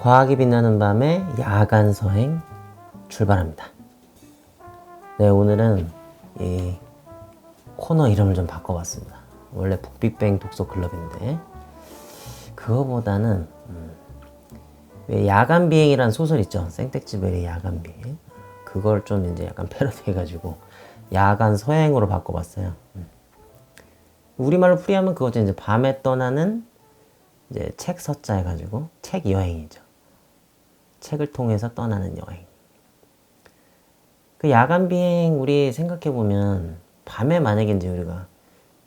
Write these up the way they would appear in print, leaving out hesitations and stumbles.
과학이 빛나는 밤에 야간 서행 출발합니다. 네, 오늘은 이 코너 이름을 좀 바꿔봤습니다. 원래 북빅뱅 독서클럽인데 그거보다는 왜 야간 비행이라는 소설 있죠? 생텍쥐베리의 야간 비행. 그걸 좀 이제 약간 패러디해가지고 야간 서행으로 바꿔봤어요. 우리말로 풀이하면 그거죠. 이제 밤에 떠나는 이제 책 서자 해가지고 책 여행이죠. 책을 통해서 떠나는 여행. 그 야간 비행 우리 생각해 보면 밤에 만약에 이제 우리가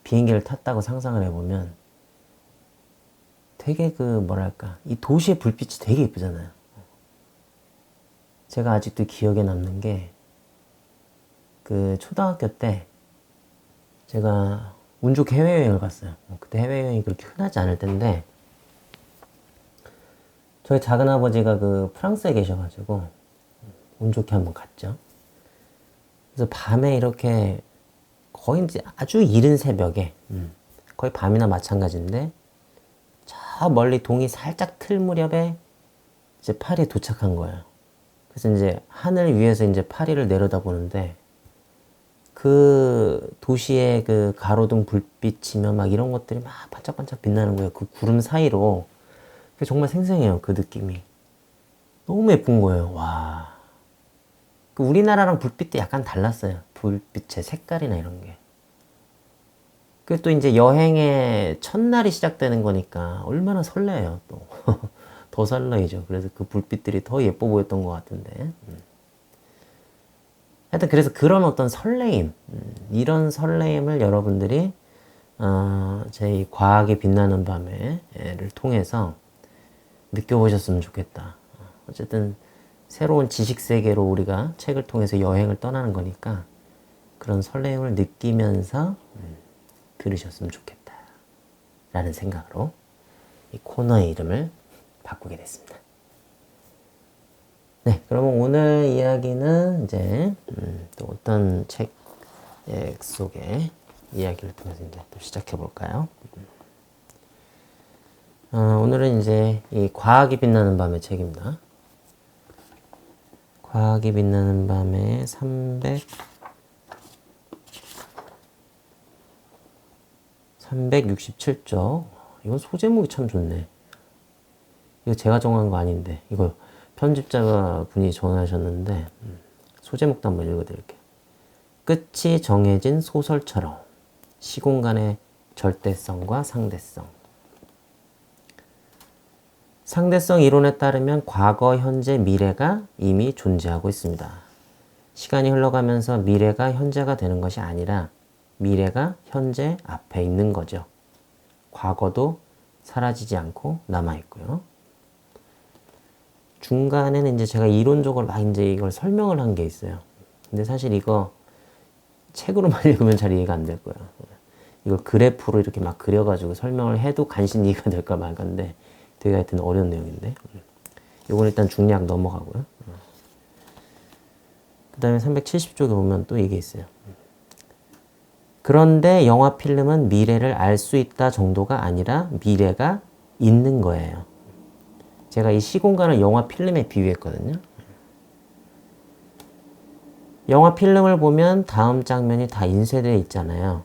비행기를 탔다고 상상을 해보면 되게 그 뭐랄까 이 도시의 불빛이 되게 예쁘잖아요. 제가 아직도 기억에 남는 게 그 초등학교 때 제가 운 좋게 해외여행을 갔어요. 그때 해외여행이 그렇게 흔하지 않을 텐데 저희 작은아버지가 그 프랑스에 계셔가지고 운 좋게 한번 갔죠. 그래서 밤에 이렇게 거의 이제 아주 이른 새벽에 거의 밤이나 마찬가지인데 저 멀리 동이 살짝 틀 무렵에 이제 파리에 도착한 거예요. 그래서 이제 하늘 위에서 이제 파리를 내려다보는데 그 도시의 그 가로등 불빛이며 막 이런 것들이 막 반짝반짝 빛나는 거예요. 그 구름 사이로. 정말 생생해요. 그 느낌이. 너무 예쁜 거예요. 와. 그 우리나라랑 불빛도 약간 달랐어요. 불빛의 색깔이나 이런 게. 그 또 이제 여행의 첫날이 시작되는 거니까 얼마나 설레요, 또. 더 설레이죠. 그래서 그 불빛들이 더 예뻐 보였던 것 같은데. 하여튼 그래서 그런 어떤 설레임, 이런 설레임을 여러분들이 제 과학이 빛나는 밤에를 통해서 느껴보셨으면 좋겠다. 어쨌든 새로운 지식 세계로 우리가 책을 통해서 여행을 떠나는 거니까 그런 설레임을 느끼면서 들으셨으면 좋겠다 라는 생각으로 이 코너의 이름을 바꾸게 됐습니다. 네, 그러면 오늘 이야기는 이제 또 어떤 책 속의 이야기를 통해서 이제 또 시작해 볼까요? 오늘은 이제 이 과학이 빛나는 밤의 책입니다. 과학이 빛나는 밤의 367쪽. 이건 소제목이 참 좋네. 이거 제가 정한 거 아닌데 이거 편집자 분이 정하셨는데 소제목도 한번 읽어드릴게요. 끝이 정해진 소설처럼 시공간의 절대성과 상대성. 상대성 이론에 따르면 과거, 현재, 미래가 이미 존재하고 있습니다. 시간이 흘러가면서 미래가 현재가 되는 것이 아니라 미래가 현재 앞에 있는 거죠. 과거도 사라지지 않고 남아있고요. 중간에는 이제 제가 이론적으로 막 이제 이걸 설명을 한 게 있어요. 근데 사실 이거 책으로만 읽으면 잘 이해가 안 될 거예요. 이걸 그래프로 이렇게 막 그려가지고 설명을 해도 간신히 이해가 될까 말까인데 되게 하여튼 어려운 내용인데 이건 일단 중략 넘어가고요. 그 다음에 370쪽에 보면 또 이게 있어요. 그런데 영화 필름은 미래를 알 수 있다 정도가 아니라 미래가 있는 거예요. 제가 이 시공간을 영화 필름에 비유했거든요. 영화 필름을 보면 다음 장면이 다 인쇄되어 있잖아요.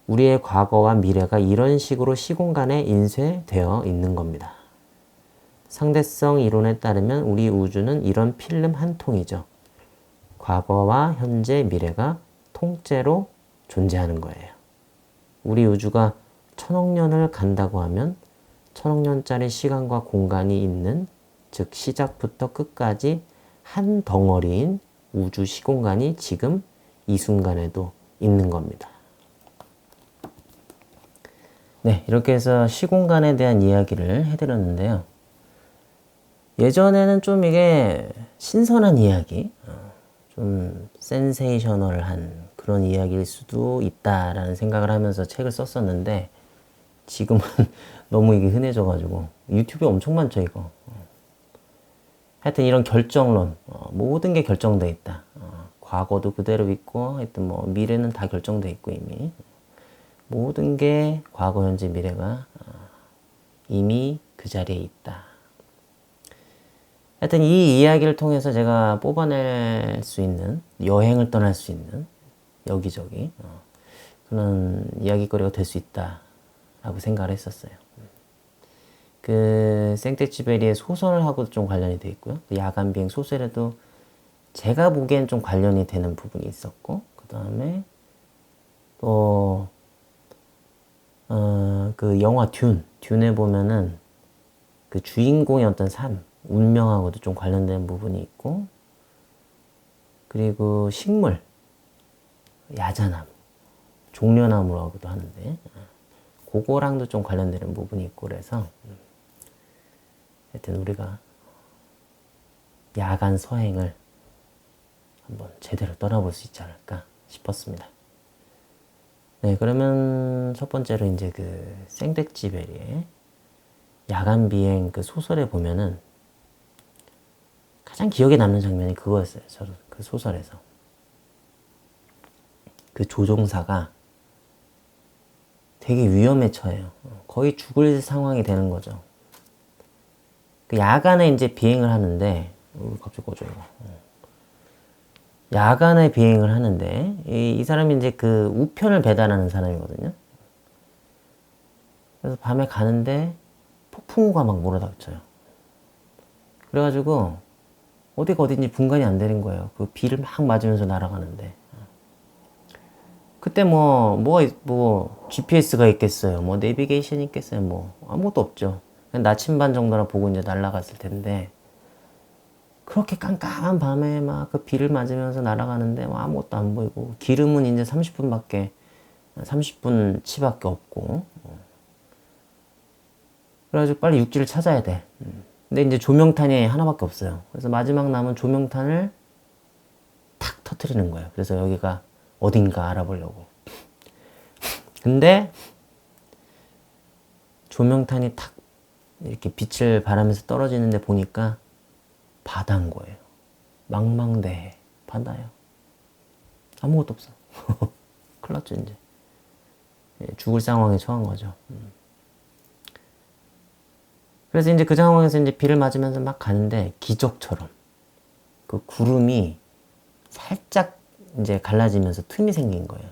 우리의 과거와 미래가 이런 식으로 시공간에 인쇄되어 있는 겁니다. 상대성 이론에 따르면 우리 우주는 이런 필름 한 통이죠. 과거와 현재, 미래가 통째로 존재하는 거예요. 우리 우주가 1000억 년을 간다고 하면 1000억 년짜리 시간과 공간이 있는, 즉 시작부터 끝까지 한 덩어리인 우주 시공간이 지금 이 순간에도 있는 겁니다. 네, 이렇게 해서 시공간에 대한 이야기를 해드렸는데요. 예전에는 좀 이게 신선한 이야기, 좀 센세이셔널한 그런 이야기일 수도 있다라는 생각을 하면서 책을 썼었는데 지금은 너무 이게 흔해져가지고 유튜브에 엄청 많죠 이거. 하여튼 이런 결정론, 모든 게 결정돼 있다. 과거도 그대로 있고 하여튼 뭐 미래는 다 결정돼 있고 이미 모든 게 과거, 현재, 미래가 이미 그 자리에 있다. 하여튼 이 이야기를 통해서 제가 뽑아낼 수 있는, 여행을 떠날 수 있는 여기저기 그런 이야기거리가 될 수 있다라고 생각을 했었어요. 그 생텍쥐베리의 소설하고도 좀 관련이 돼 있고요. 야간 비행 소설에도 제가 보기엔 좀 관련이 되는 부분이 있었고, 그 다음에 또 그 영화 듄에 보면은 그 주인공의 어떤 삶, 운명하고도 좀 관련된 부분이 있고, 그리고 식물, 야자나무, 종려나무라고도 하는데 그거랑도 좀 관련되는 부분이 있고, 그래서 하여튼 우리가 야간 서행을 한번 제대로 떠나볼 수 있지 않을까 싶었습니다. 네, 그러면 첫 번째로 이제 그 생텍쥐베리의 야간 비행 그 소설에 보면은 가장 기억에 남는 장면이 그거였어요. 저는 그 소설에서 그 조종사가 되게 위험에 처해요. 거의 죽을 상황이 되는 거죠. 그 야간에 이제 비행을 하는데, 갑자기 꺼져 이거. 야간에 비행을 하는데 이 사람이 이제 그 우편을 배달하는 사람이거든요. 그래서 밤에 가는데 폭풍우가 막 몰아닥쳐요. 그래가지고 어디가 어딘지 분간이 안 되는 거예요. 그 비를 막 맞으면서 날아가는데. 그때 뭐 GPS가 있겠어요. 뭐 내비게이션이 있겠어요. 뭐 아무것도 없죠. 그냥 나침반 정도나 보고 이제 날아갔을 텐데, 그렇게 깜깜한 밤에 막 그 비를 맞으면서 날아가는데 뭐 아무것도 안 보이고, 기름은 이제 30분치밖에 없고, 그래가지고 빨리 육지를 찾아야 돼. 근데 이제 조명탄이 하나밖에 없어요. 그래서 마지막 남은 조명탄을 탁 터트리는 거예요. 그래서 여기가 어딘가 알아보려고. 근데 조명탄이 탁 이렇게 빛을 발하면서 떨어지는데 보니까 바다인 거예요. 망망대해 바다예요. 아무것도 없어. 큰일 났죠 이제. 죽을 상황에 처한 거죠. 그래서 이제 그 상황에서 이제 비를 맞으면서 막 가는데 기적처럼 그 구름이 살짝 이제 갈라지면서 틈이 생긴 거예요.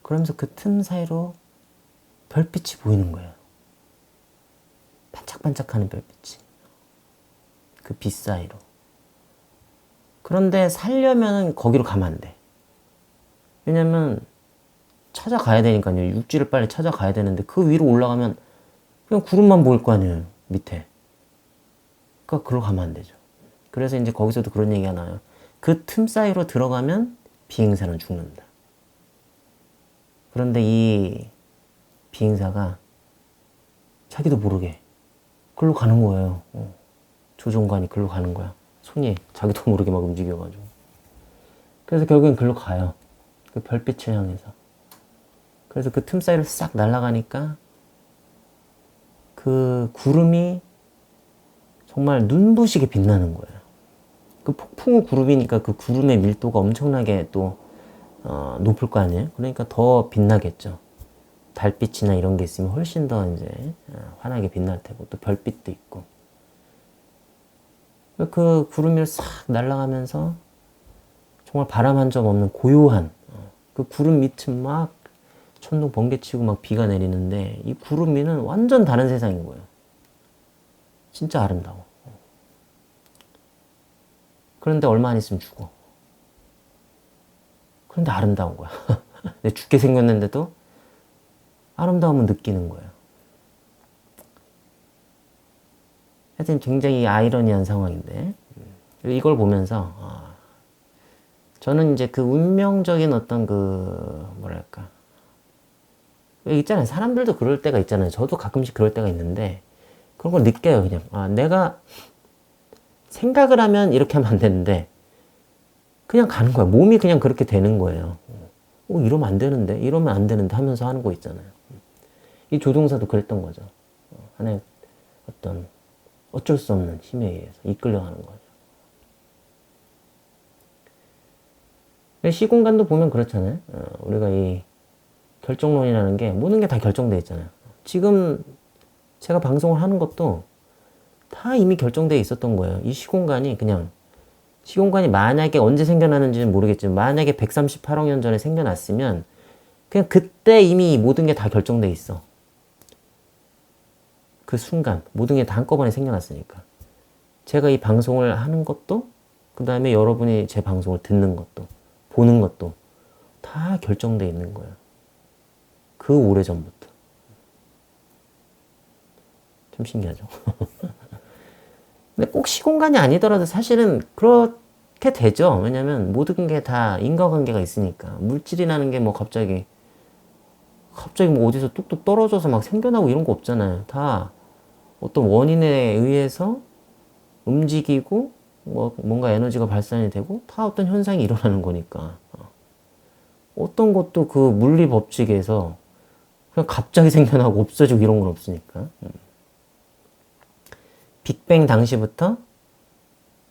그러면서 그 틈 사이로 별빛이 보이는 거예요. 반짝반짝하는 별빛이. 그 빛 사이로. 그런데 살려면 거기로 가면 안 돼. 왜냐면 찾아가야 되니까요. 육지를 빨리 찾아가야 되는데 그 위로 올라가면 그냥 구름만 보일 거 아니에요. 밑에. 그러니까 그로 가면 안 되죠. 그래서 이제 거기서도 그런 얘기가 나와요. 그 틈 사이로 들어가면 비행사는 죽는다. 그런데 이 비행사가 자기도 모르게 글로 가는 거예요. 조종관이 글로 가는 거야. 손이 자기도 모르게 막 움직여가지고. 그래서 결국엔 글로 가요. 그 별빛을 향해서. 그래서 그 틈 사이를 싹 날아가니까 그 구름이 정말 눈부시게 빛나는 거예요. 그 폭풍우 구름이니까 그 구름의 밀도가 엄청나게 또 높을 거 아니에요? 그러니까 더 빛나겠죠. 달빛이나 이런 게 있으면 훨씬 더 이제 환하게 빛날 테고, 또 별빛도 있고. 그 구름이 싹 날아가면서 정말 바람 한 점 없는 고요한 그 구름 밑은 막 천둥 번개치고 막 비가 내리는데, 이 구름 위는 완전 다른 세상인 거예요. 진짜 아름다워. 그런데 얼마 안 있으면 죽어. 그런데 아름다운 거야. 내 죽게 생겼는데도 아름다움을 느끼는 거예요. 하여튼 굉장히 아이러니한 상황인데, 이걸 보면서 저는 이제 그 운명적인 어떤 그 뭐랄까, 있잖아요. 사람들도 그럴 때가 있잖아요. 저도 가끔씩 그럴 때가 있는데 그런 걸 느껴요. 그냥 내가 생각을 하면 이렇게 하면 안 되는데 그냥 가는 거야. 몸이 그냥 그렇게 되는 거예요. 이러면 안 되는데, 이러면 안 되는데 하면서 하는 거 있잖아요. 이 조종사도 그랬던 거죠. 하나의 어떤 어쩔 수 없는 힘에 의해서 이끌려가는 거죠. 시공간도 보면 그렇잖아요. 우리가 이 결정론이라는 게 모든 게 다 결정되어 있잖아요. 지금 제가 방송을 하는 것도 다 이미 결정되어 있었던 거예요. 이 시공간이 그냥 시공간이 만약에 언제 생겨나는지는 모르겠지만 만약에 138억 년 전에 생겨났으면 그냥 그때 이미 모든 게 다 결정돼 있어. 그 순간 모든 게 다 한꺼번에 생겨났으니까. 제가 이 방송을 하는 것도 그 다음에 여러분이 제 방송을 듣는 것도 보는 것도 다 결정돼 있는 거예요. 그 오래전부터. 좀 신기하죠? 근데 꼭 시공간이 아니더라도 사실은 그렇게 되죠. 왜냐면 모든 게 다 인과관계가 있으니까. 물질이라는 게 뭐 갑자기 뭐 어디서 뚝뚝 떨어져서 막 생겨나고 이런 거 없잖아요. 다 어떤 원인에 의해서 움직이고 뭔가 에너지가 발산이 되고 다 어떤 현상이 일어나는 거니까. 어떤 것도 그 물리 법칙에서 그냥 갑자기 생겨나고 없어지고 이런 건 없으니까. 빅뱅 당시부터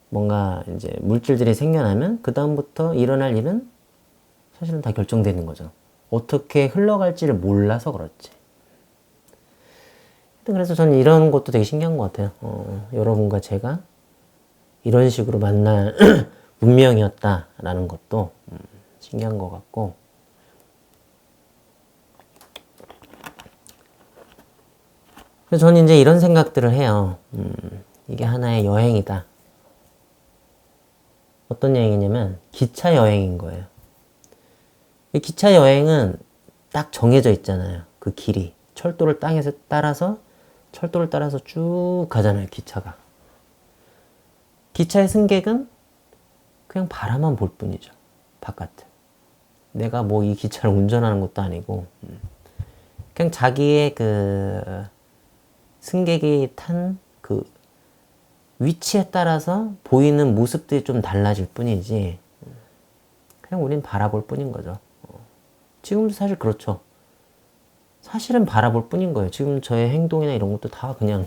뭔가 이제 물질들이 생겨나면 그 다음부터 일어날 일은 사실은 다 결정되는 거죠. 어떻게 흘러갈지를 몰라서 그렇지. 그래서 저는 이런 것도 되게 신기한 것 같아요. 여러분과 제가 이런 식으로 만날 운명이었다라는 것도 신기한 것 같고. 그래서 저는 이제 이런 생각들을 해요. 이게 하나의 여행이다. 어떤 여행이냐면 기차 여행인 거예요. 이 기차 여행은 딱 정해져 있잖아요. 그 길이. 철도를 따라서 쭉 가잖아요. 기차가. 기차의 승객은 그냥 바라만 볼 뿐이죠. 바깥을. 내가 뭐 이 기차를 운전하는 것도 아니고 그냥 자기의 그 승객이 탄 그 위치에 따라서 보이는 모습들이 좀 달라질 뿐이지 그냥 우린 바라볼 뿐인 거죠. 지금도 사실 그렇죠. 사실은 바라볼 뿐인 거예요. 지금 저의 행동이나 이런 것도 다 그냥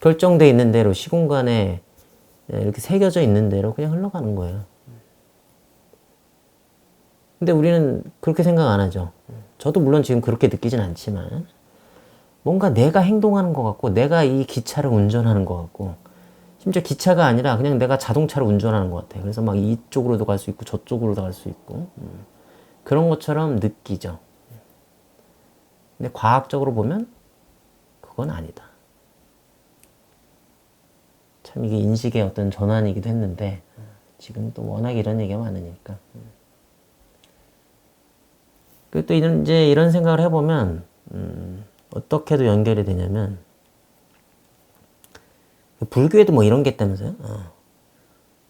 결정되어 있는 대로 시공간에 이렇게 새겨져 있는 대로 그냥 흘러가는 거예요. 근데 우리는 그렇게 생각 안 하죠. 저도 물론 지금 그렇게 느끼진 않지만 뭔가 내가 행동하는 것 같고 내가 이 기차를 운전하는 것 같고 심지어 기차가 아니라 그냥 내가 자동차를 운전하는 것 같아요. 그래서 막 이쪽으로도 갈 수 있고 저쪽으로도 갈 수 있고 그런 것처럼 느끼죠. 근데 과학적으로 보면 그건 아니다. 참 이게 인식의 어떤 전환이기도 했는데 지금 또 워낙 이런 얘기가 많으니까. 그리고 또 이제 이런 생각을 해보면 어떻게도 연결이 되냐면 불교에도 뭐 이런 게 있다면서요?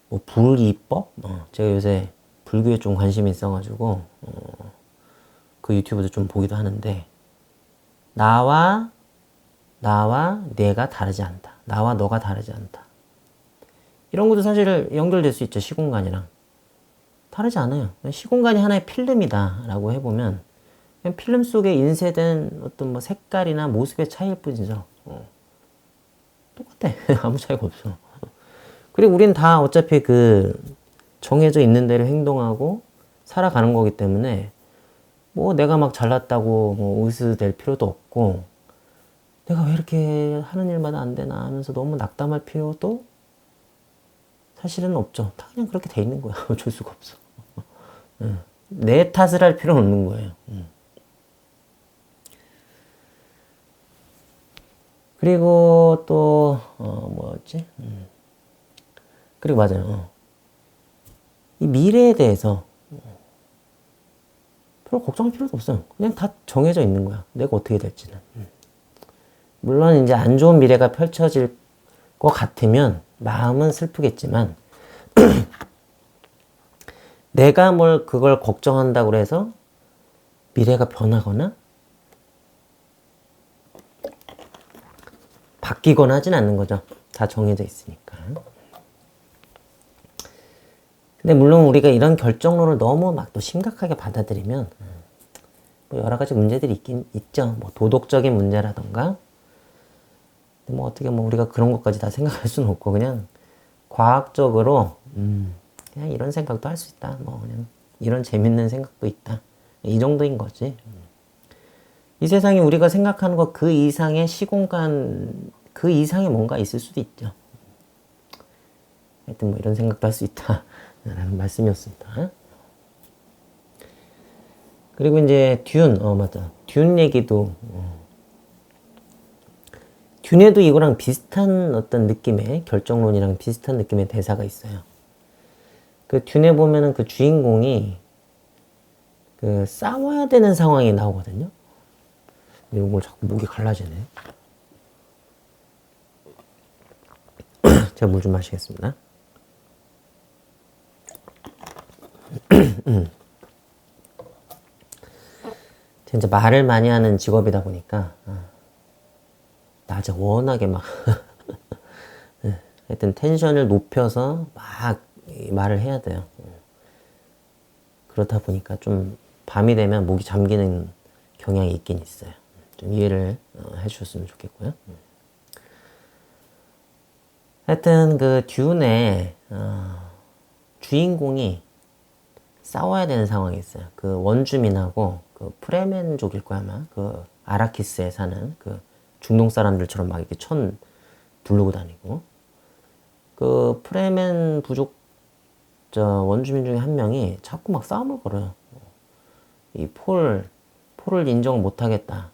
뭐 불이법? 제가 요새 불교에 좀 관심이 있어가지고 그 유튜브도 좀 보기도 하는데 나와 내가 다르지 않다. 나와 너가 다르지 않다. 이런 것도 사실 연결될 수 있죠. 시공간이랑. 다르지 않아요. 시공간이 하나의 필름이다 라고 해보면 그냥 필름 속에 인쇄된 어떤 뭐 색깔이나 모습의 차이일 뿐이죠. 똑같아. 아무 차이가 없어. 그리고 우린 다 어차피 그 정해져 있는 대로 행동하고 살아가는 거기 때문에 뭐 내가 막 잘났다고 뭐 의스될 필요도 없고 내가 왜 이렇게 하는 일마다 안 되나 하면서 너무 낙담할 필요도 사실은 없죠. 다 그냥 그렇게 돼 있는 거야. 어쩔 수가 없어. 내 탓을 할 필요는 없는 거예요. 그리고 또 뭐였지? 그리고 맞아요. 이 미래에 대해서 별로 걱정할 필요도 없어요. 그냥 다 정해져 있는 거야. 내가 어떻게 될지는. 물론 이제 안 좋은 미래가 펼쳐질 것 같으면 마음은 슬프겠지만 내가 뭘 그걸 걱정한다고 해서 미래가 변하거나 바뀌거나 하진 않는 거죠. 다 정해져 있으니까. 근데 물론 우리가 이런 결정론을 너무 막 또 심각하게 받아들이면 뭐 여러 가지 문제들이 있긴 있죠. 뭐 도덕적인 문제라던가 뭐 어떻게 뭐 우리가 그런 것까지 다 생각할 수는 없고 그냥 과학적으로 그냥 이런 생각도 할 수 있다. 뭐 그냥 이런 재밌는 생각도 있다. 이 정도인 거지. 이 세상에 우리가 생각하는 것 그 이상의 시공간 그 이상의 뭔가 있을 수도 있죠. 하여튼 뭐 이런 생각도 할 수 있다 라는 말씀이었습니다. 그리고 이제 맞다. 듄 얘기도 듄에도 이거랑 비슷한 어떤 느낌의 결정론이랑 비슷한 느낌의 대사가 있어요. 그 듄에 보면은 그 주인공이 그 싸워야 되는 상황이 나오거든요. 이걸 자꾸 목이 갈라지네. 제가 물 좀 마시겠습니다. 진짜 말을 많이 하는 직업이다 보니까 낮에 워낙에 막 하여튼 텐션을 높여서 막 말을 해야 돼요. 그렇다 보니까 좀 밤이 되면 목이 잠기는 경향이 있긴 있어요. 좀 이해를 해주셨으면 좋겠고요. 하여튼 그 듄의 주인공이 싸워야 되는 상황이 있어요. 그 원주민하고 그 프레멘족일 거야 아마. 그 아라키스에 사는 그 중동 사람들처럼 막 이렇게 천 두르고 다니고, 그 프레멘 부족 원주민 중에 한 명이 자꾸 막 싸움을 걸어요. 이 폴을 인정을 못 하겠다.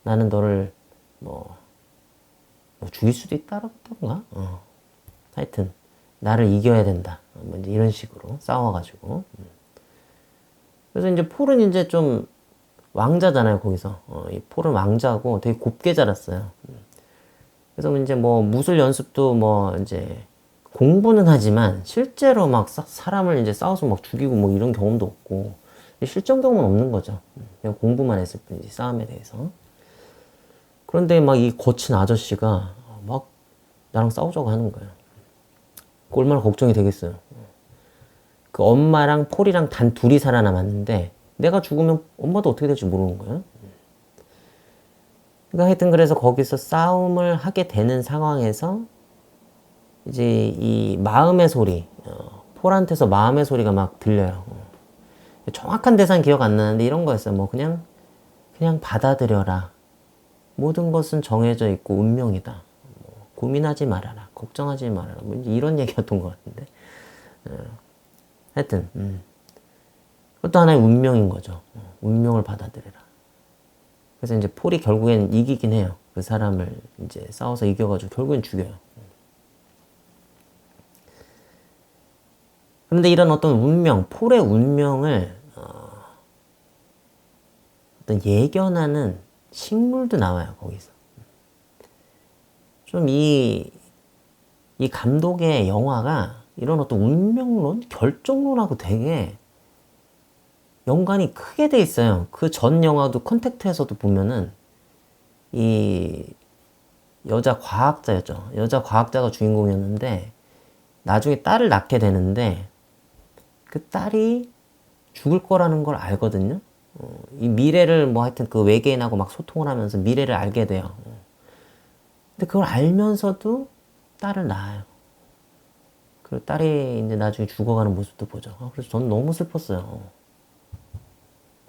나는 너를 뭐 죽일 수도 있다던가. 하여튼 나를 이겨야 된다. 뭐 이제 이런 식으로 싸워가지고. 그래서 이제 폴은 이제 좀 왕자잖아요, 거기서. 이 폴은 왕자고 되게 곱게 자랐어요. 그래서 이제 뭐 무술 연습도 뭐 이제 공부는 하지만 실제로 막 사람을 이제 싸워서 막 죽이고 뭐 이런 경험도 없고 실전 경험은 없는 거죠. 그냥 공부만 했을 뿐이지, 싸움에 대해서. 그런데 막 이 거친 아저씨가 막 나랑 싸우자고 하는 거예요. 얼마나 걱정이 되겠어요. 그 엄마랑 폴이랑 단 둘이 살아남았는데 내가 죽으면 엄마도 어떻게 될지 모르는 거예요. 그러니까 하여튼 그래서 거기서 싸움을 하게 되는 상황에서 이제 이 마음의 소리, 폴한테서 마음의 소리가 막 들려요. 정확한 대사는 기억 안 나는데 이런 거였어요. 뭐 그냥 받아들여라. 모든 것은 정해져 있고 운명이다. 뭐 고민하지 말아라. 걱정하지 말아라. 뭐 이런 얘기였던 것 같은데. 하여튼 그것도 하나의 운명인 거죠. 운명을 받아들여라. 그래서 이제 폴이 결국엔 이기긴 해요. 그 사람을 이제 싸워서 이겨가지고 결국엔 죽여요. 그런데 이런 어떤 운명, 폴의 운명을 어떤 예견하는 식물도 나와요, 거기서. 좀 이 감독의 영화가 이런 어떤 운명론, 결정론하고 되게 연관이 크게 돼 있어요. 그 전 영화도 컨택트에서도 보면은 이 여자 과학자였죠. 여자 과학자가 주인공이었는데 나중에 딸을 낳게 되는데 그 딸이 죽을 거라는 걸 알거든요. 이 미래를 뭐 하여튼 그 외계인하고 막 소통을 하면서 미래를 알게 돼요. 근데 그걸 알면서도 딸을 낳아요. 그리고 딸이 이제 나중에 죽어가는 모습도 보죠. 그래서 저는 너무 슬펐어요.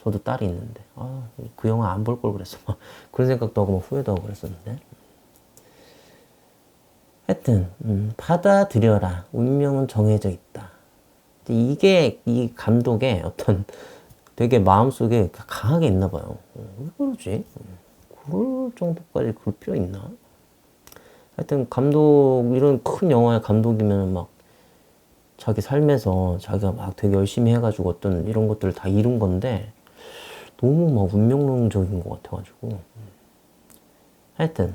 저도 딸이 있는데 그 영화 안 볼 걸 그랬어. 그런 생각도 하고 막 후회도 하고 그랬었는데. 하여튼 받아들여라. 운명은 정해져 있다. 이게 이 감독의 어떤 되게 마음속에 강하게 있나 봐요. 왜 그러지? 그럴 정도까지 그럴 필요 있나? 하여튼 감독, 이런 큰 영화의 감독이면 막 자기 삶에서 자기가 막 되게 열심히 해가지고 어떤 이런 것들을 다 이룬 건데 너무 막 운명론적인 것 같아가지고. 하여튼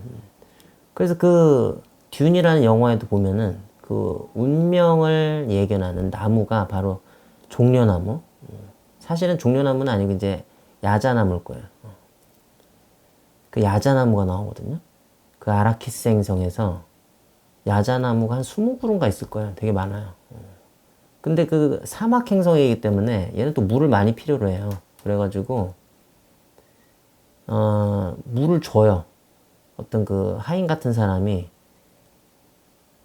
그래서 그 듄이라는 영화에도 보면은 그 운명을 예견하는 나무가 바로 종려나무. 사실은 종려나무는 아니고 이제 야자나무일 거예요. 그 야자나무가 나오거든요. 그 아라키스 행성에서 야자나무가 한 20그루인가 있을 거예요. 되게 많아요. 근데 그 사막 행성이기 때문에 얘는 또 물을 많이 필요로 해요. 그래가지고 물을 줘요. 어떤 그 하인 같은 사람이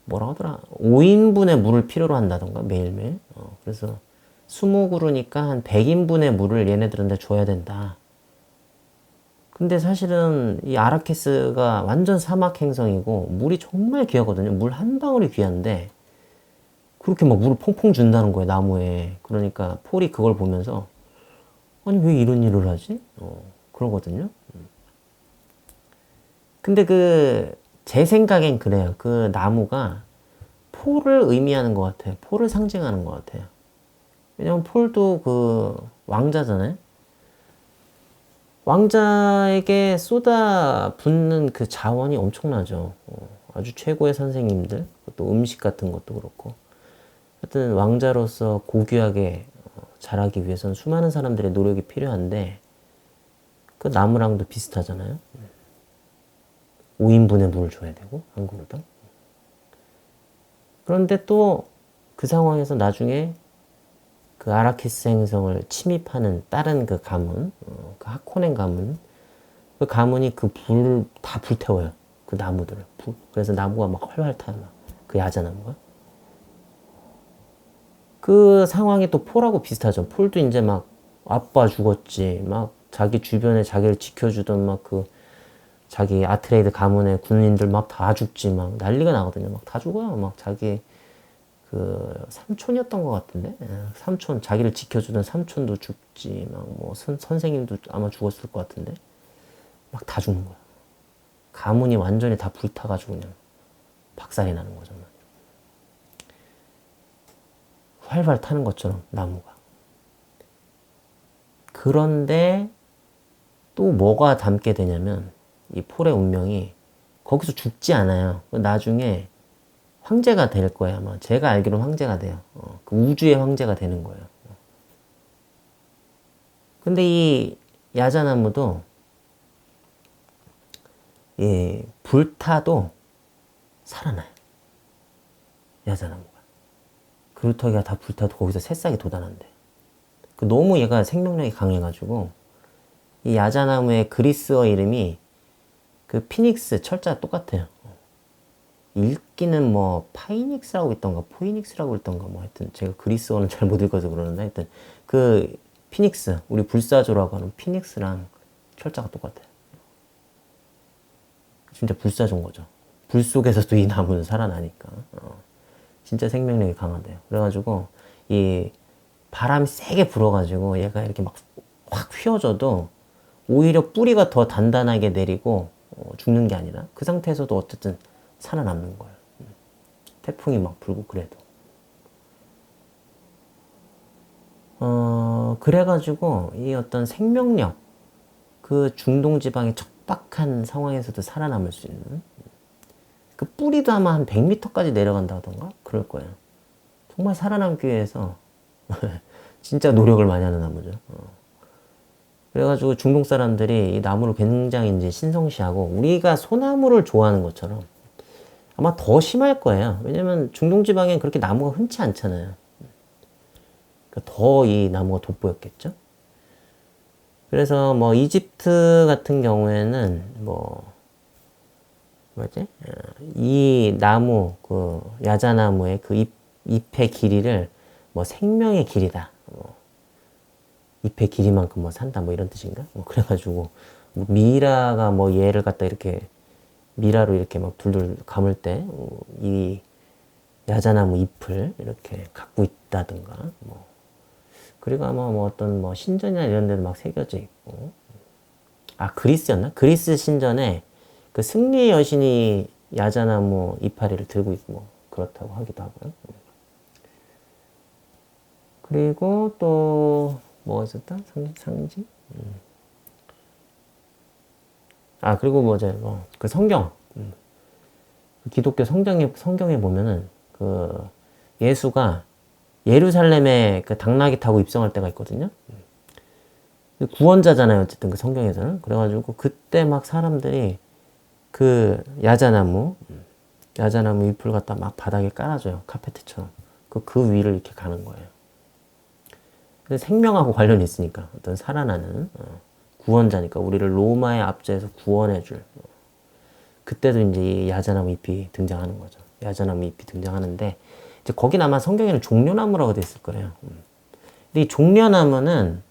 뭐라 하더라? 5인분의 물을 필요로 한다던가 매일매일. 그래서 20그루니까 한 100인분의 물을 얘네들한테 줘야 된다. 근데 사실은 이 아라케스가 완전 사막 행성이고 물이 정말 귀하거든요. 물 한 방울이 귀한데 그렇게 막 물을 퐁퐁 준다는 거예요, 나무에. 그러니까 폴이 그걸 보면서 아니 왜 이런 일을 하지? 그러거든요. 근데 제 생각엔 그래요. 그 나무가 폴을 의미하는 것 같아요. 폴을 상징하는 것 같아요. 왜냐면 폴도 왕자잖아요. 왕자에게 쏟아붓는 그 자원이 엄청나죠. 아주 최고의 선생님들, 또 음식 같은 것도 그렇고. 하여튼 왕자로서 고귀하게 자라기 위해서는 수많은 사람들의 노력이 필요한데 그 나무랑도 비슷하잖아요. 5인분의 물을 줘야 되고 한 그루당. 그런데 또 그 상황에서 나중에 그 아라키스 행성을 침입하는 다른 그 가문, 그 하코넨 가문, 그 가문이 다 불태워요. 그 나무들을. 그래서 나무가 막 활활 타요. 그 야자나무가. 그 상황이 또 폴하고 비슷하죠. 폴도 이제 막 아빠 죽었지. 막 자기 주변에 자기를 지켜주던 자기 아트레이드 가문의 군인들 막 다 죽지. 막 난리가 나거든요. 막 다 죽어요. 막 자기 삼촌이었던 것 같은데 삼촌 자기를 지켜주던 삼촌도 죽지 막 뭐 선생님도 아마 죽었을 것 같은데 막 다 죽는 거야. 가문이 완전히 다 불타가지고 그냥 박살이 나는 거죠. 활활 타는 것처럼 나무가. 그런데 또 뭐가 담게 되냐면 이 폴의 운명이 거기서 죽지 않아요. 나중에 황제가 될 거예요, 아마. 제가 알기로는 황제가 돼요. 그 우주의 황제가 되는 거예요. 근데 이 야자나무도, 예, 불타도 살아나요. 야자나무가. 그루터기가 다 불타도 거기서 새싹이 돋아난대. 너무 얘가 생명력이 강해가지고, 이 야자나무의 그리스어 이름이 그 피닉스, 철자 똑같아요. 읽기는 뭐 파이닉스라고 있던가 포이닉스라고 있던가 뭐 하여튼 제가 그리스어는 잘 못 읽어서 그러는데 하여튼 그 피닉스 우리 불사조라고 하는 피닉스랑 철자가 똑같아요. 진짜 불사조인 거죠. 불 속에서도 이 나무는 살아나니까 진짜 생명력이 강하대요. 그래가지고 이 바람이 세게 불어가지고 얘가 이렇게 막 확 휘어져도 오히려 뿌리가 더 단단하게 내리고 죽는 게 아니라 그 상태에서도 어쨌든 살아남는 거예요. 태풍이 막 불고 그래도. 그래가지고 이 어떤 생명력, 그 중동 지방의 척박한 상황에서도 살아남을 수 있는 그 뿌리도 아마 한 100m까지 내려간다던가 그럴 거예요. 정말 살아남기 위해서 진짜 노력을 많이 하는 나무죠. 그래가지고 중동 사람들이 이 나무를 굉장히 이제 신성시하고 우리가 소나무를 좋아하는 것처럼 아마 더 심할 거예요. 왜냐면 중동 지방엔 그렇게 나무가 흔치 않잖아요. 그러니까 더 이 나무가 돋보였겠죠. 그래서 뭐 이집트 같은 경우에는 이 나무 그 야자나무의 그 잎의 길이를 뭐 생명의 길이다. 잎의 길이만큼 뭐 산다 뭐 이런 뜻인가? 그래가지고 미라가 뭐 얘를 갖다 이렇게 미라로 이렇게 막 둘둘 감을 때 이 야자나무 잎을 이렇게 갖고 있다든가 그리고 아마 뭐 어떤 뭐 신전이나 이런 데도 막 새겨져 있고 그리스였나? 그리스 신전에 그 승리의 여신이 야자나무 이파리를 들고 있고 뭐 그렇다고 하기도 하고요. 그리고 또 뭐가 있었다? 상징? 그리고 그 성경. 기독교 성경에 보면은 그 예수가 예루살렘에 그 당나귀 타고 입성할 때가 있거든요. 구원자잖아요. 어쨌든 그 성경에서는. 그래가지고 그때 막 사람들이 그 야자나무 잎을 갖다 막 바닥에 깔아줘요. 카페트처럼. 그 위를 이렇게 가는 거예요. 생명하고 관련이 있으니까 어떤 살아나는 구원자니까 우리를 로마의 압제에서 구원해줄 그때도 이제 이 야자나무 잎이 등장하는 거죠. 야자나무 잎이 등장하는데 이제 거긴 아마 성경에는 종려나무라고 돼 있을 거예요. 근데 이 종려나무는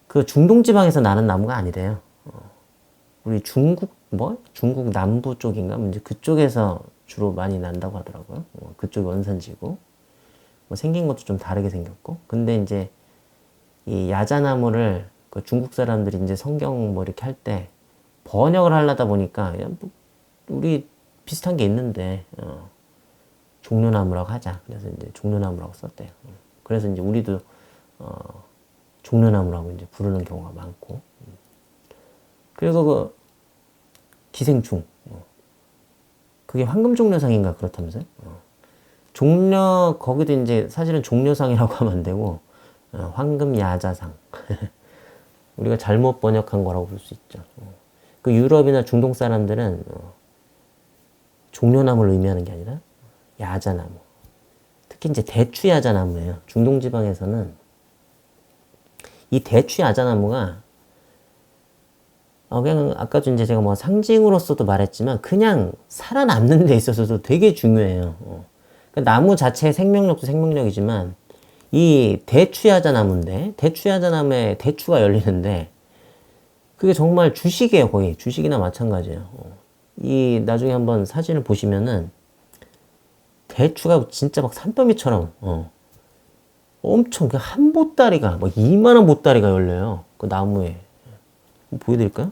그 중동 지방에서 나는 나무가 아니래요. 우리 중국 남부 쪽인가? 이제 그쪽에서 주로 많이 난다고 하더라고요. 그쪽 원산지고. 생긴 것도 좀 다르게 생겼고. 근데 이제 이 야자나무를 그 중국 사람들이 이제 성경 이렇게 할 때 번역을 하려다 보니까 우리 비슷한 게 있는데 종려나무라고 하자. 그래서 이제 종려나무라고 썼대요. 그래서 이제 우리도 종려나무라고 이제 부르는 경우가 많고. 그리고 그 기생충. 그게 황금종려상인가 그렇다면서요? 거기도 이제 사실은 종려상이라고 하면 안 되고, 황금야자상. 우리가 잘못 번역한 거라고 볼 수 있죠. 그 유럽이나 중동 사람들은 종려나무를 의미하는 게 아니라 야자나무. 특히 이제 대추야자나무예요. 중동 지방에서는 이 대추야자나무가 그냥 아까도 이제 제가 상징으로서도 말했지만 그냥 살아남는 데 있어서도 되게 중요해요. 그러니까 나무 자체의 생명력도 생명력이지만 이 대추야자나무인데 대추야자나무에 대추가 열리는데 그게 정말 주식이에요. 거의 주식이나 마찬가지예요. 이 나중에 한번 사진을 보시면은 대추가 진짜 막 산더미처럼 엄청 그 한 보따리가 막 이만한 보따리가 열려요. 그 나무에. 보여드릴까요?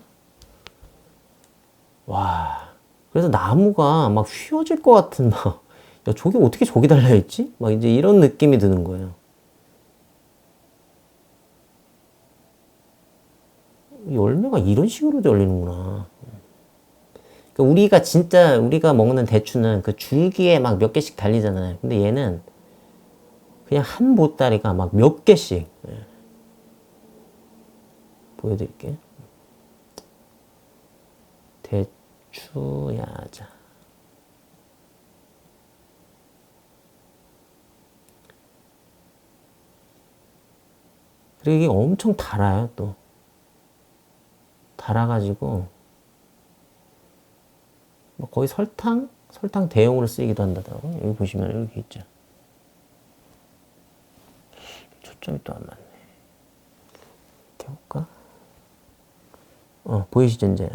와. 그래서 나무가 막 휘어질 것 같은 야, 저게 어떻게 저기 달려있지? 막 이제 이런 느낌이 드는 거예요. 열매가 이런 식으로도 열리는구나. 그러니까 우리가 먹는 대추는 그 줄기에 막 몇 개씩 달리잖아요. 근데 얘는 그냥 한 보따리가 막 몇 개씩. 보여드릴게요. 대추야자. 그리고 이게 엄청 달아요, 또. 달아가지고, 거의 설탕 대용으로 쓰이기도 한다더라고요. 여기 보시면 이렇게 있죠. 초점이 또 안 맞네. 이렇게 해볼까? 보이시죠, 이제?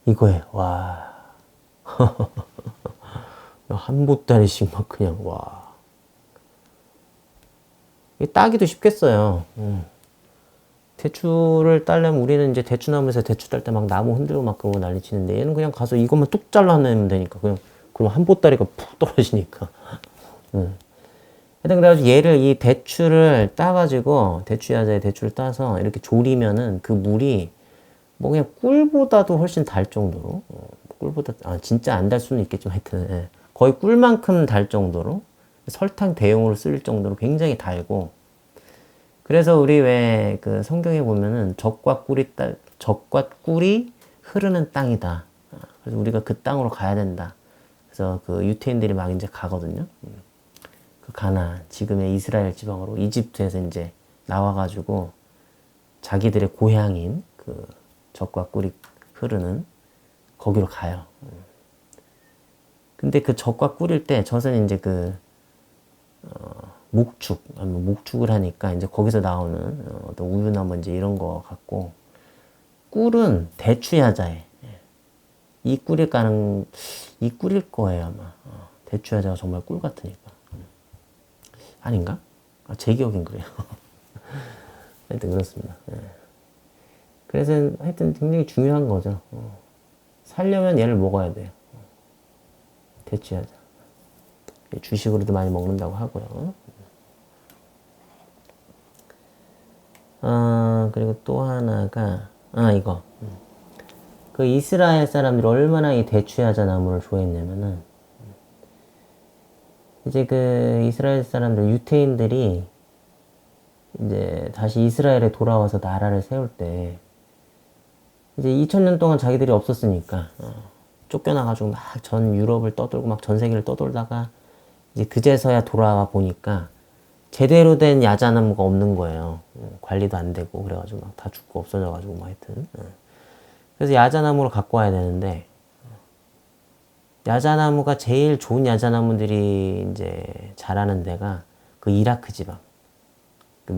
이거예요. 와. 한 보따리씩 막 그냥, 와. 이게 따기도 쉽겠어요. 대추를 따려면 우리는 이제 대추나무에서 대추 딸 때 막 나무 흔들고 막 그러고 난리 치는데 얘는 그냥 가서 이것만 뚝 잘라내면 되니까. 그럼 한 보따리가 푹 떨어지니까. 하여튼 그래가지고 이 대추를 따가지고, 대추야자의 대추를 따서 이렇게 졸이면은 그 물이 그냥 꿀보다도 훨씬 달 정도로, 진짜 안 달 수는 있겠지만 하여튼, 거의 꿀만큼 달 정도로, 설탕 대용으로 쓸 정도로 굉장히 달고, 그래서 우리 왜 그 성경에 보면은 적과 꿀이 흐르는 땅이다. 그래서 우리가 그 땅으로 가야 된다. 그래서 그 유태인들이 막 이제 가거든요. 그 가나안, 지금의 이스라엘 지방으로 이집트에서 이제 나와가지고 자기들의 고향인 그 적과 꿀이 흐르는 거기로 가요. 근데 그 적과 꿀일 때 젖은 이제 목축을 하니까 이제 거기서 나오는 어떤 우유나 이제 이런 거 같고, 꿀은 대추야자에 이 꿀일 거예요 아마. 대추야자가 정말 꿀 같으니까. 아닌가? 제 기억엔 그래요. 하여튼 그렇습니다. 그래서 하여튼 굉장히 중요한 거죠. 살려면 얘를 먹어야 돼요. 대추야자. 주식으로도 많이 먹는다고 하고요. 그리고 또 하나가, 이거. 그 이스라엘 사람들이 얼마나 이 대추야자 나무를 좋아했냐면은, 이제 그 이스라엘 사람들, 유태인들이 이제 다시 이스라엘에 돌아와서 나라를 세울 때, 이제 2000년 동안 자기들이 없었으니까, 쫓겨나가지고 막 전 유럽을 떠돌고 막 전 세계를 떠돌다가, 이제 그제서야 돌아와 보니까, 제대로 된 야자나무가 없는 거예요. 관리도 안 되고, 그래가지고 막 다 죽고 없어져가지고, 뭐 하여튼. 그래서 야자나무를 갖고 와야 되는데, 야자나무가 제일 좋은 야자나무들이 이제 자라는 데가 그 이라크 지방. 그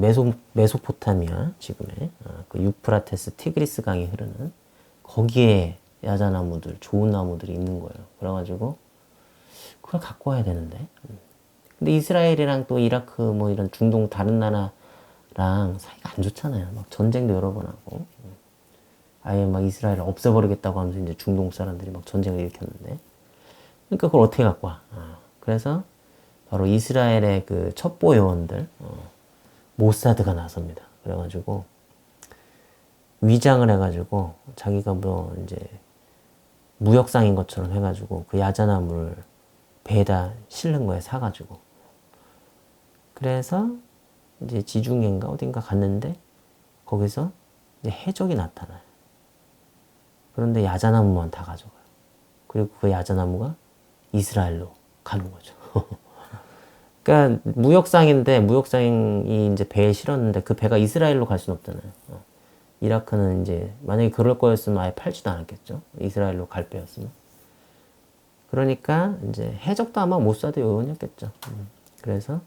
메소포타미아 지금의 그 유프라테스 티그리스 강이 흐르는 거기에 야자나무들 좋은 나무들이 있는 거예요. 그래가지고 그걸 갖고 와야 되는데. 근데 이스라엘이랑 또 이라크 뭐 이런 중동 다른 나라랑 사이가 안 좋잖아요. 막 전쟁도 여러 번 하고. 아예 막 이스라엘을 없애버리겠다고 하면서 이제 중동 사람들이 막 전쟁을 일으켰는데. 그러니까 그걸 어떻게 갖고 와? 그래서 바로 이스라엘의 그 첩보 요원들, 모사드가 나섭니다. 그래가지고 위장을 해가지고 자기가 뭐 이제 무역상인 것처럼 해가지고 그 야자나무를 배에다 실는 거에 사가지고 그래서 이제 지중해인가 어딘가 갔는데 거기서 이제 해적이 나타나요. 그런데 야자나무만 다 가져가요. 그리고 그 야자나무가 이스라엘로 가는 거죠. 그러니까 무역상인데 무역상이 이제 배에 실었는데 그 배가 이스라엘로 갈 수는 없잖아요. 이라크는 이제 만약에 그럴 거였으면 아예 팔지도 않았겠죠. 이스라엘로 갈 배였으면. 그러니까 이제 해적도 아마 모사드 요원이었겠죠. 그래서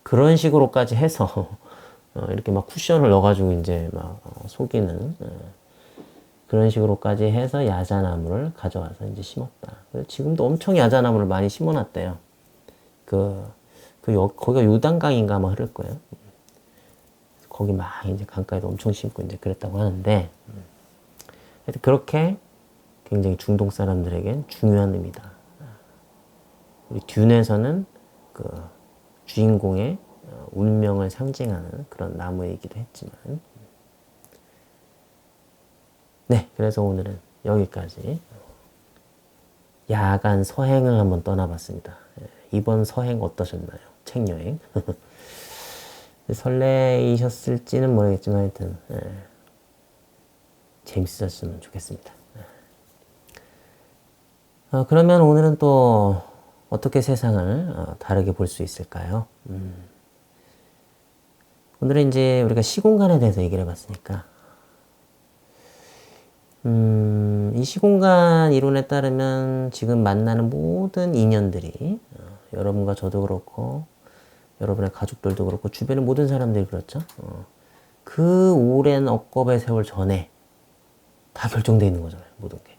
그런 식으로까지 해서 이렇게 막 쿠션을 넣어가지고 이제 막 속이는 그런 식으로까지 해서 야자나무를 가져와서 이제 심었다. 그래서 지금도 엄청 야자나무를 많이 심어놨대요. 거기가 요단강인가 아마 흐를 거예요. 거기 막 이제 강가에도 엄청 심고 이제 그랬다고 하는데, 하여튼 그렇게 굉장히 중동 사람들에겐 중요한 의미다. 우리 듄에서는 그 주인공의 운명을 상징하는 그런 나무이기도 했지만, 네, 그래서 오늘은 여기까지 야간 서행을 한번 떠나봤습니다. 이번 서행 어떠셨나요? 책 여행. 설레이셨을지는 모르겠지만 하여튼 재밌으셨으면 좋겠습니다. 그러면 오늘은 또 어떻게 세상을 다르게 볼 수 있을까요? 오늘은 이제 우리가 시공간에 대해서 얘기를 해봤으니까 이 시공간 이론에 따르면 지금 만나는 모든 인연들이 여러분과 저도 그렇고 여러분의 가족들도 그렇고 주변의 모든 사람들이 그렇죠. 그 오랜 억겁의 세월 전에 다 결정되어 있는 거잖아요. 모든 게.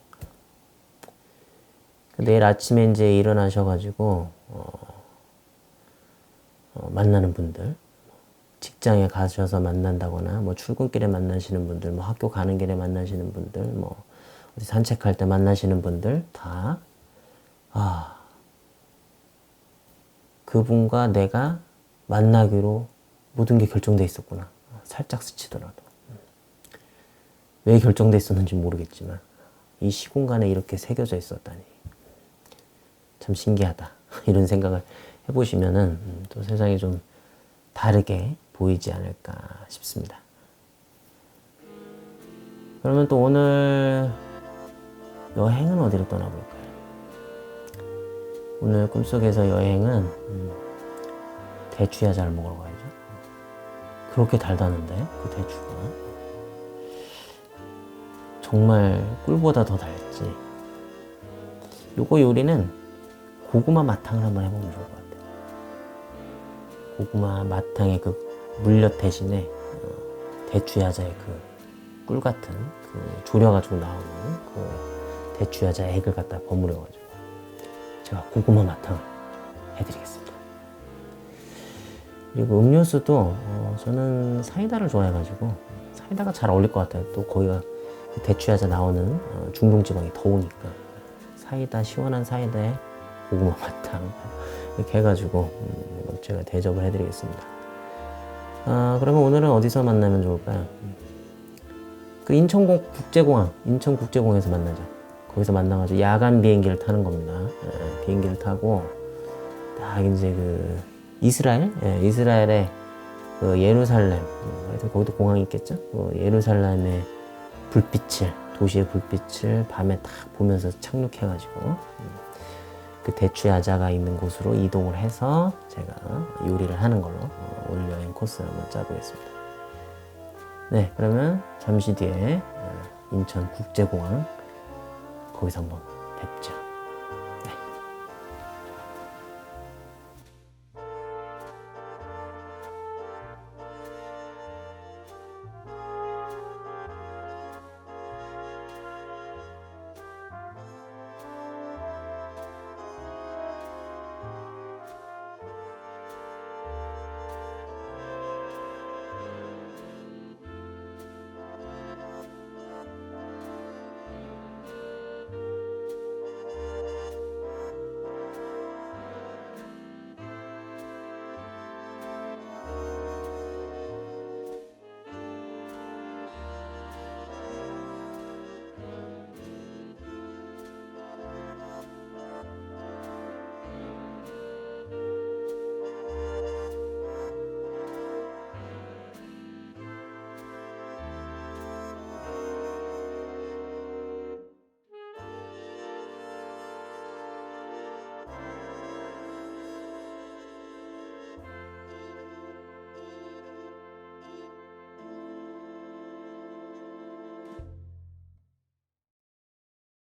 내일 아침에 이제 일어나셔가지고 만나는 분들, 직장에 가셔서 만난다거나 뭐 출근길에 만나시는 분들, 뭐 학교 가는 길에 만나시는 분들, 뭐 어디 산책할 때 만나시는 분들 다 그분과 내가 만나기로 모든 게 결정돼 있었구나. 살짝 스치더라도. 왜 결정돼 있었는지 모르겠지만 이 시공간에 이렇게 새겨져 있었다니. 참 신기하다. 이런 생각을 해보시면은 또 세상이 좀 다르게 보이지 않을까 싶습니다. 그러면 또 오늘 여행은 어디로 떠나볼까요? 오늘 꿈속에서 여행은 대추야자를 먹으러 가야죠. 그렇게 달다는데 그 대추가 정말 꿀보다 더 달지. 요거 요리는 고구마 마탕을 한번 해보면 좋을 것 같아요. 고구마 마탕의 그 물엿 대신에 대추야자의 그 꿀 같은 그 졸여가지고 나오는 그 대추야자 액을 갖다 버무려가지고 제가 고구마 마탕을 해드리겠습니다. 그리고 음료수도 저는 사이다를 좋아해가지고 사이다가 잘 어울릴 것 같아요. 또 거기가 대추야자 나오는 중동 지방이 더우니까 사이다, 시원한 사이다에 고구마 마탕 이렇게 해가지고 제가 대접을 해드리겠습니다. 그러면 오늘은 어디서 만나면 좋을까요? 그 인천국제공항에서 만나죠. 거기서 만나가지고 야간 비행기를 타는 겁니다. 비행기를 타고 딱 이제 그 이스라엘의 그 예루살렘, 거기도 공항이 있겠죠? 예루살렘의 도시의 불빛을 밤에 딱 보면서 착륙해가지고 그 대추야자가 있는 곳으로 이동을 해서 제가 요리를 하는 걸로 오늘 여행 코스를 한번 짜보겠습니다. 네, 그러면 잠시 뒤에 인천국제공항 거기서 한번 뵙죠.